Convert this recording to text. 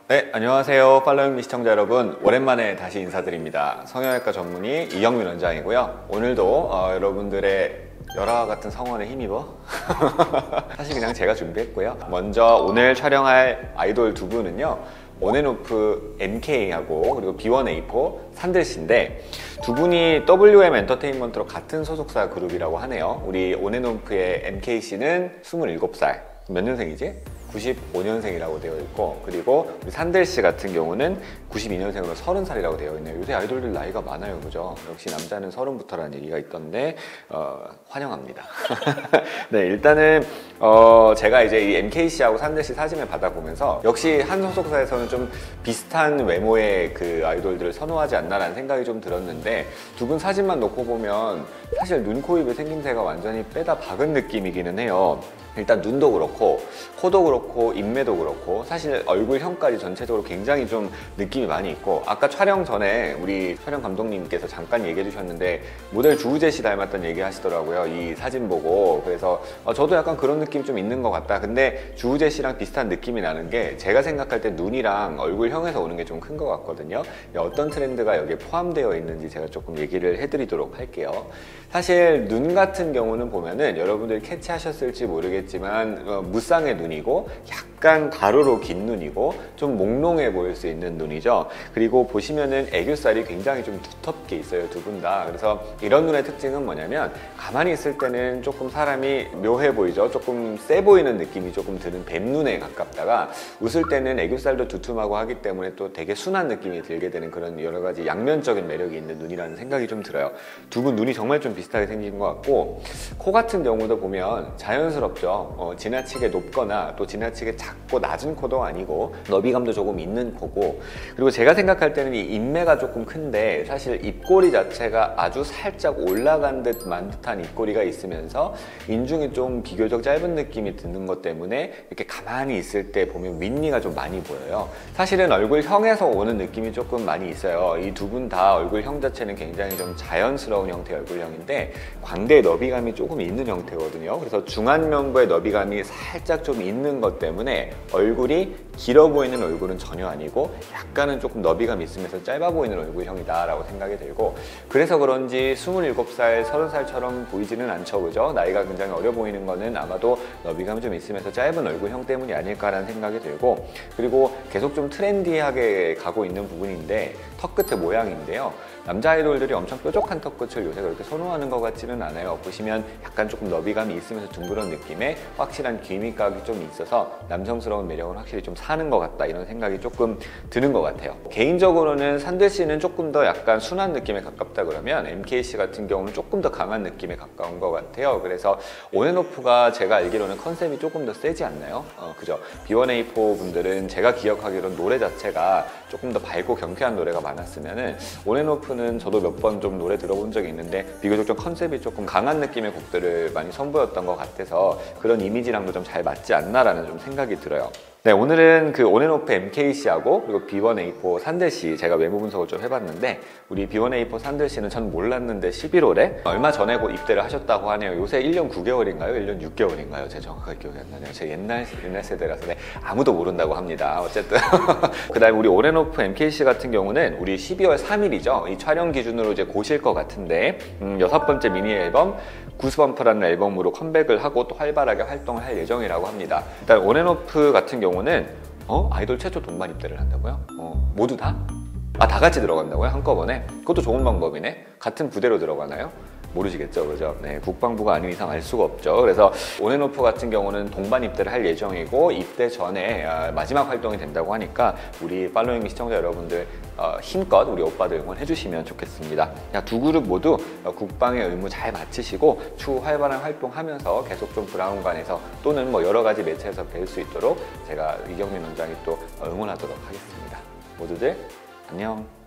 네, 안녕하세요. 팔로잉미 시청자 여러분, 오랜만에 다시 인사드립니다. 성형외과 전문의 이경민 원장이고요. 오늘도 여러분들의 열화와 같은 성원에 힘입어 사실 그냥 제가 준비했고요. 먼저 오늘 촬영할 아이돌 두 분은요, 온앤오프 MK하고 그리고 B1A4 산들씨인데, 두 분이 WM 엔터테인먼트로 같은 소속사 그룹이라고 하네요. 우리 온앤오프의 MK씨는 27살, 몇 년생이지? 95년생이라고 되어 있고, 그리고 우리 산들씨 같은 경우는 92년생으로 30살이라고 되어 있네요. 요새 아이돌들 나이가 많아요, 그죠? 역시 남자는 30부터라는 얘기가 있던데 환영합니다. 네, 일단은 제가 이제 이 MK씨하고 산들씨 사진을 받아보면서 역시 한 소속사에서는 좀 비슷한 외모의 그 아이돌들을 선호하지 않나라는 생각이 좀 들었는데, 두 분 사진만 놓고 보면 사실 눈, 코, 입의 생김새가 완전히 빼다 박은 느낌이기는 해요. 일단 눈도 그렇고 코도 그렇고 인매도 그렇고 사실 얼굴형까지 전체적으로 굉장히 좀 느낌이 많이 있고, 아까 촬영 전에 우리 촬영 감독님께서 잠깐 얘기해 주셨는데 모델 주우재 씨 닮았다는 얘기 하시더라고요, 이 사진 보고. 그래서 저도 약간 그런 느낌이 좀 있는 것 같다. 근데 주우재 씨랑 비슷한 느낌이 나는 게, 제가 생각할 때 눈이랑 얼굴형에서 오는 게 좀 큰 것 같거든요. 어떤 트렌드가 여기에 포함되어 있는지 제가 조금 얘기를 해드리도록 할게요. 사실 눈 같은 경우는 보면은 여러분들이 캐치하셨을지 모르겠지만 무쌍의 눈이고 약간 가로로 긴 눈이고 좀 몽롱해 보일 수 있는 눈이죠. 그리고 보시면은 애교살이 굉장히 좀 두텁게 있어요, 두 분 다. 그래서 이런 눈의 특징은 뭐냐면, 가만히 있을 때는 조금 사람이 묘해 보이죠. 조금 세 보이는 느낌이 조금 드는 뱀눈에 가깝다가 웃을 때는 애교살도 두툼하고 하기 때문에 또 되게 순한 느낌이 들게 되는 그런 여러 가지 양면적인 매력이 있는 눈이라는 생각이 좀 들어요. 두 분 눈이 정말 좀 비슷하게 생긴 것 같고, 코 같은 경우도 보면 자연스럽죠. 지나치게 높거나 또 지나치게 작고 낮은 코도 아니고 너비감도 조금 있는 코고, 그리고 제가 생각할 때는 이 인매가 조금 큰데 사실 입꼬리 자체가 아주 살짝 올라간 듯만 듯한 입꼬리가 있으면서 인중이 좀 비교적 짧은 느낌이 드는 것 때문에 이렇게 가만히 있을 때 보면 윗니가 좀 많이 보여요. 사실은 얼굴형에서 오는 느낌이 조금 많이 있어요. 이 두 분 다 얼굴형 자체는 굉장히 좀 자연스러운 형태의 얼굴형인데 광대에 너비감이 조금 있는 형태거든요. 그래서 중안면부의 너비감이 살짝 좀 있는 것 때문에 얼굴이 길어 보이는 얼굴은 전혀 아니고 약간은 조금 너비감이 있으면서 짧아 보이는 얼굴형이다 라고 생각이 들고, 그래서 그런지 27살, 30살처럼 보이지는 않죠, 그죠? 나이가 굉장히 어려 보이는 거는 아마도 너비감이 좀 있으면서 짧은 얼굴형 때문이 아닐까라는 생각이 들고, 그리고 계속 좀 트렌디하게 가고 있는 부분인데 턱 끝의 모양인데요. 남자 아이돌들이 엄청 뾰족한 턱끝을 요새 그렇게 선호하는 것 같지는 않아요. 보시면 약간 조금 너비감이 있으면서 둥그런 느낌에 확실한 기미각이 좀 있어서 남성스러운 매력은 확실히 좀 사는 것 같다, 이런 생각이 조금 드는 것 같아요. 개인적으로는 산들씨는 조금 더 약간 순한 느낌에 가깝다 그러면 MK씨 같은 경우는 조금 더 강한 느낌에 가까운 것 같아요. 그래서 온앤오프가 제가 알기로는 컨셉이 조금 더 세지 않나요? 그죠? B1A4 분들은 제가 기억하기로는 노래 자체가 조금 더 밝고 경쾌한 노래가 많았으면은 온앤오프는 저도 몇 번 좀 노래 들어본 적이 있는데 비교적 좀 컨셉이 조금 강한 느낌의 곡들을 많이 선보였던 것 같아서 그런 이미지랑도 좀 잘 맞지 않나라는 좀 생각이 들어요. 네, 오늘은 그 온앤오프 MK씨하고 그리고 B1A4 산들씨 제가 외모 분석을 좀 해봤는데, 우리 B1A4 산들씨는 전 몰랐는데 11월에 얼마 전에 곧 입대를 하셨다고 하네요. 요새 1년 9개월인가요? 1년 6개월인가요? 제가 정확하게 기억이 안 나네요. 제가 옛날 세대라서 아무도 모른다고 합니다. 어쨌든 그 다음에 우리 온앤오프 MK씨 같은 경우는 우리 12월 3일이죠. 이 촬영 기준으로 이제 고실 것 같은데 6번째 미니 앨범 구스범프라는 앨범으로 컴백을 하고 또 활발하게 활동을 할 예정이라고 합니다. 일단 온앤오프 같은 경우는 아이돌 최초 동반 입대를 한다고요? 모두 다? 다 같이 들어간다고요? 한꺼번에? 그것도 좋은 방법이네. 같은 부대로 들어가나요? 모르시겠죠, 그죠? 네, 국방부가 아닌 이상 알 수가 없죠. 그래서 온앤오프 같은 경우는 동반 입대를 할 예정이고, 입대 전에 마지막 활동이 된다고 하니까 우리 팔로잉 시청자 여러분들 힘껏 우리 오빠들 응원해 주시면 좋겠습니다. 두 그룹 모두 국방의 의무 잘 마치시고 추후 활발한 활동하면서 계속 좀 브라운관에서 또는 뭐 여러 가지 매체에서 뵐 수 있도록 제가 이경민 원장이 또 응원하도록 하겠습니다. 모두들 안녕.